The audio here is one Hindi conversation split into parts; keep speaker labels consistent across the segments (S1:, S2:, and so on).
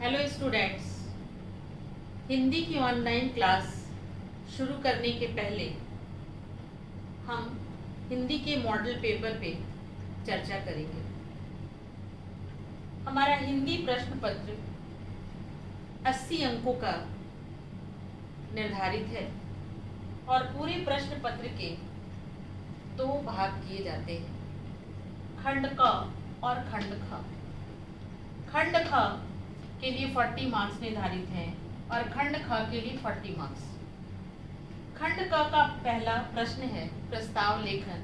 S1: हेलो स्टूडेंट्स, हिंदी की ऑनलाइन क्लास शुरू करने के पहले हम हिंदी के मॉडल पेपर पे चर्चा करेंगे। हमारा हिंदी प्रश्न पत्र 80 अंकों का निर्धारित है और पूरे प्रश्न पत्र के 2 भाग किए जाते हैं, खंड क और खंड ख। खंड ख के लिए 40 मार्क्स निर्धारित हैं और खंड ख के लिए 40 मार्क्स। खंड क का पहला प्रश्न है प्रस्ताव लेखन,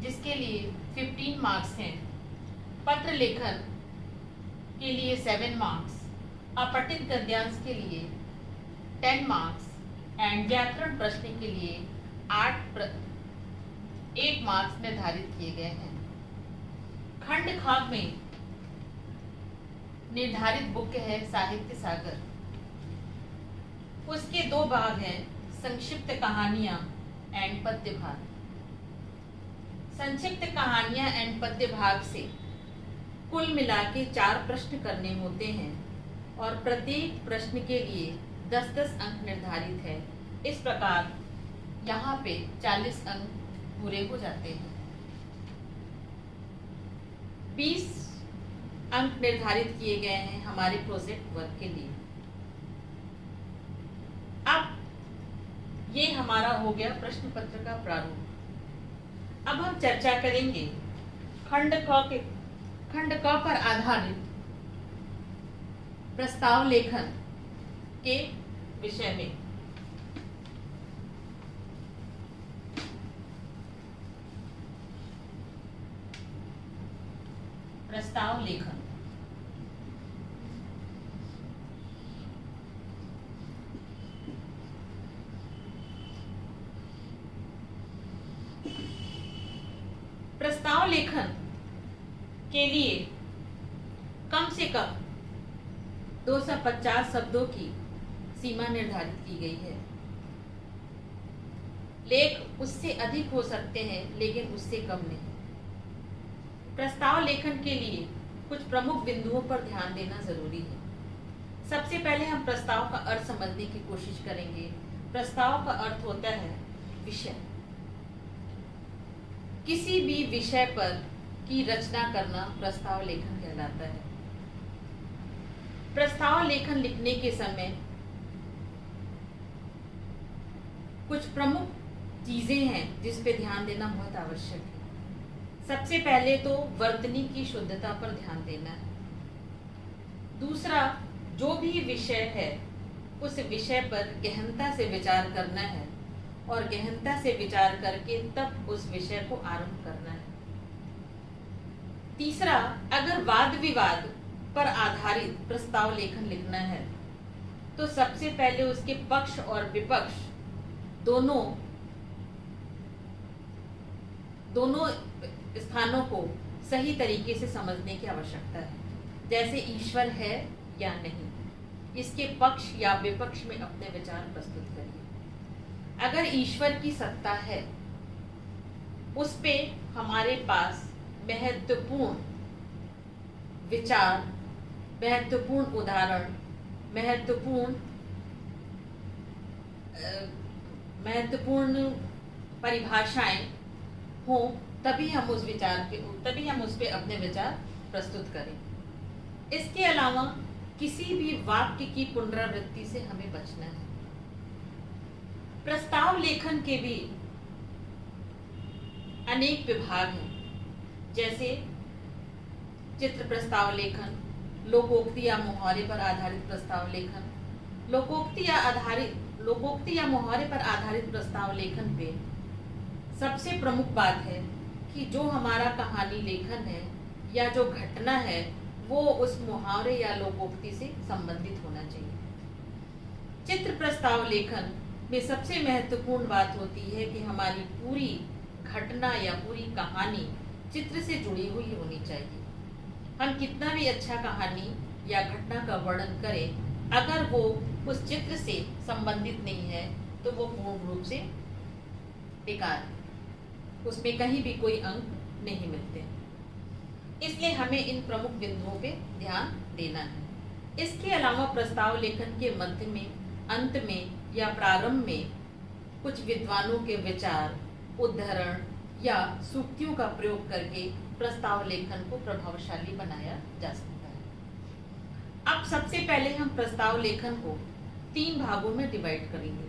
S1: जिसके लिए 15 मार्क्स हैं। पत्र लेखन के लिए 7 मार्क्स, अपठित गद्यांश के लिए 10 मार्क्स एंड व्याकरण प्रश्न के लिए 8 मार्क्स निर्धारित किए गए हैं। खंड ख में निर्धारित बुक है साहित्य सागर। उसके 2 भाग हैं, संक्षिप्त कहानियां एंड पद्य भाग। संक्षिप्त कहानियां एंड पद्य भाग से कुल मिला के 4 प्रश्न करने होते हैं और प्रत्येक प्रश्न के लिए 10-10 अंक निर्धारित है। इस प्रकार यहाँ पे 40 अंक पूरे हो जाते हैं। 20 अंक निर्धारित किए गए हैं हमारे प्रोजेक्ट वर्क के लिए। अब ये हमारा हो गया प्रश्न पत्र का प्रारूप। अब हम चर्चा करेंगे खंड क पर आधारित प्रस्ताव लेखन के विषय में। प्रस्ताव लेखन प्रस्ताव लेखन के लिए कम से कम 250 शब्दों की सीमा निर्धारित की गई है। लेख उससे अधिक हो सकते हैं लेकिन उससे कम नहीं। प्रस्ताव लेखन के लिए कुछ प्रमुख बिंदुओं पर ध्यान देना जरूरी है। सबसे पहले हम प्रस्ताव का अर्थ समझने की कोशिश करेंगे। प्रस्ताव का अर्थ होता है विषय। किसी भी विषय पर की रचना करना प्रस्ताव लेखन कहलाता है। प्रस्ताव लेखन लिखने के समय कुछ प्रमुख चीजें हैं जिस पे ध्यान देना बहुत आवश्यक है। सबसे पहले तो वर्तनी की शुद्धता पर ध्यान देना है। दूसरा, जो भी विषय है उस विषय पर गहनता से विचार करना है और गहनता से विचार करके तब उस विषय को आरंभ करना है। तीसरा, अगर वाद विवाद पर आधारित प्रस्ताव लेखन लिखना है तो सबसे पहले उसके पक्ष और विपक्ष दोनों स्थानों को सही तरीके से समझने की आवश्यकता है। जैसे ईश्वर है या नहीं, इसके पक्ष या विपक्ष में अपने विचार प्रस्तुत करिए। अगर ईश्वर की सत्ता है, उस पे हमारे पास महत्वपूर्ण विचार, महत्वपूर्ण उदाहरण, महत्वपूर्ण परिभाषाएं हो, तभी हम उस पे अपने विचार प्रस्तुत करें। इसके अलावा किसी भी वाक्य की पुनरावृत्ति से हमें बचना है। प्रस्ताव लेखन के भी अनेक विभाग हैं, जैसे चित्र प्रस्ताव लेखन, लोकोक्ति या मुहावरे पर आधारित प्रस्ताव लेखन। लोकोक्ति या मुहावरे पर आधारित प्रस्ताव लेखन पे सबसे प्रमुख बात है कि जो हमारा कहानी लेखन है या जो घटना है वो उस मुहावरे या लोकोक्ति से संबंधित होना चाहिए। चित्र प्रस्ताव लेखन में सबसे महत्वपूर्ण बात होती है कि हमारी पूरी घटना या पूरी कहानी चित्र से जुड़ी हुई होनी चाहिए। हम कितना भी अच्छा कहानी या घटना का वर्णन करें, अगर वो उस चित्र से संबंधित नहीं है तो वो पूर्ण रूप से बेकार है, उसमें कहीं भी कोई अंक नहीं मिलते। इसलिए हमें इन प्रमुख बिंदुओं पे ध्यान देना है। इसके अलावा प्रस्ताव लेखन के मध्य में, अंत में या प्रारंभ में कुछ विद्वानों के विचार, उद्धरण या सूक्तियों का प्रयोग करके प्रस्ताव लेखन को प्रभावशाली बनाया जा सकता है। अब सबसे पहले हम प्रस्ताव लेखन को 3 भागों में डिवाइड करेंगे।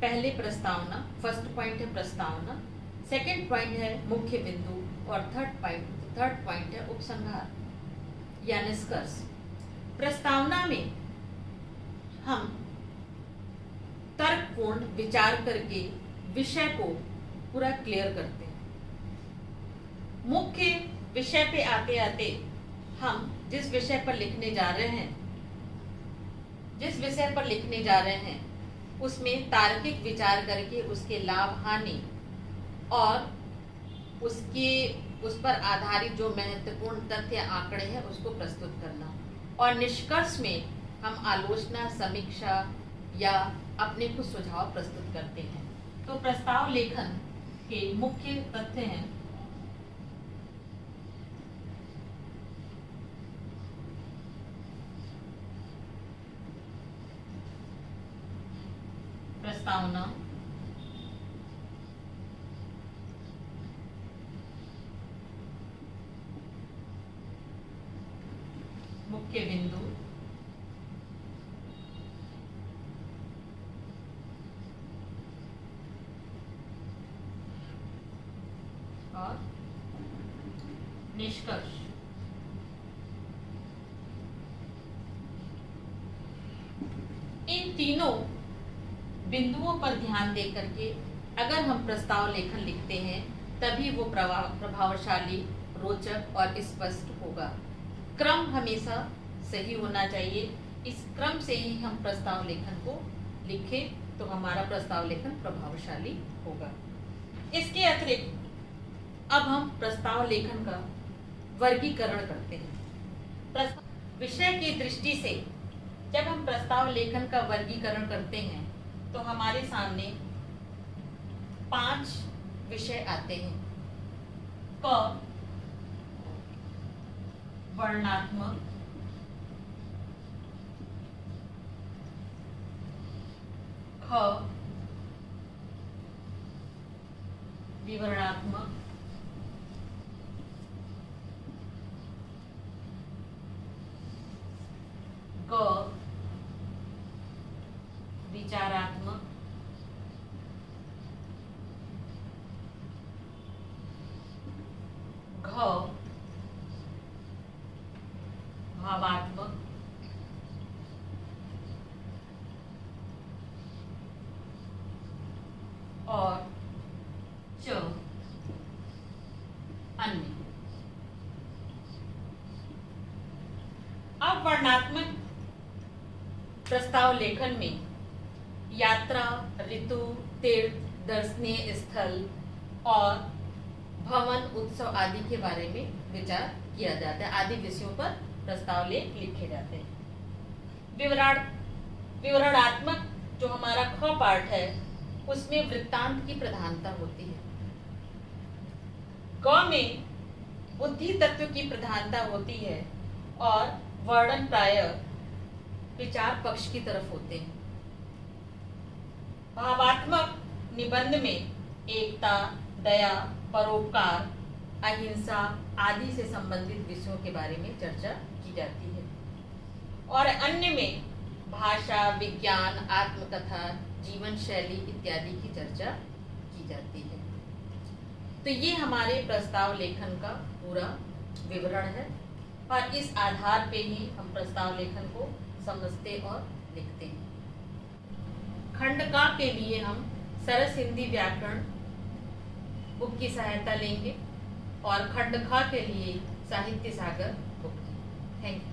S1: पहले प्रस्तावना, फर्स्ट पॉइंट है प्रस्तावना, सेकंड पॉइंट है मुख्य बिंदु और थर्ड पॉइंट है उपसंहार या निष्कर्ष। प्रस्तावना में हम तर्कपूर्ण विचार करके विषय को पूरा क्लियर करते हैं। मुख्य विषय पे आते आते हम जिस विषय पर लिखने जा रहे हैं उसमें तार्किक विचार करके उसके लाभ हानि और उस पर आधारित जो महत्वपूर्ण तथ्य आंकड़े हैं उसको प्रस्तुत करना, और निष्कर्ष में हम आलोचना, समीक्षा या अपने कुछ सुझाव प्रस्तुत करते हैं। तो प्रस्ताव लेखन के मुख्य तथ्य हैं प्रस्तावना, मुख्य बिंदु, और निष्कर्ष। इन तीनों बिंदुओं पर ध्यान दे करके अगर हम प्रस्ताव लेखन लिखते हैं तभी वो प्रभावशाली, रोचक और स्पष्ट होगा। क्रम हमेशा सही होना चाहिए। इस क्रम से ही हम प्रस्ताव लेखन को लिखें तो हमारा प्रस्ताव लेखन प्रभावशाली होगा। इसके अतिरिक्त अब हम प्रस्ताव लेखन का वर्गीकरण करते हैं। विषय की दृष्टि से जब हम प्रस्ताव लेखन का वर्गीकरण करते हैं तो हमारे सामने 5 विषय आते हैं। क वर्णनात्मक, ख विवरणात्मक, ग विचारात्मक, घ भावात्मक, और च अन्य। अब वर्णनात्मक प्रस्ताव लेखन में यात्रा, ऋतु, तीर्थ, दर्शनीय स्थल और भवन, उत्सव आदि के बारे में विचार किया जाता है। आदि विषयों पर प्रस्ताव लेख लिखे जाते हैं। विवरणात्मक जो हमारा ख पार्ट है उसमें वृत्तांत की प्रधानता होती है। ग में बुद्धि तत्व की प्रधानता होती है और वर्णन प्रायः विचार पक्ष की तरफ होते हैं। भावात्मक निबंध में एकता, दया, परोपकार, अहिंसा आदि से संबंधित विषयों के बारे में चर्चा की जाती है। और अन्य में भाषा, विज्ञान, आत्मकथा, जीवन शैली इत्यादि की चर्चा की जाती है। तो ये हमारे प्रस्ताव लेखन का पूरा विवरण है और इस आधार पे ही हम प्रस्ताव लेखन को समझते और लिखते हैं। खंड का के लिए हम सरस हिंदी व्याकरण बुक की सहायता लेंगे और खंड ख के लिए साहित्य सागर बुक। Thank you.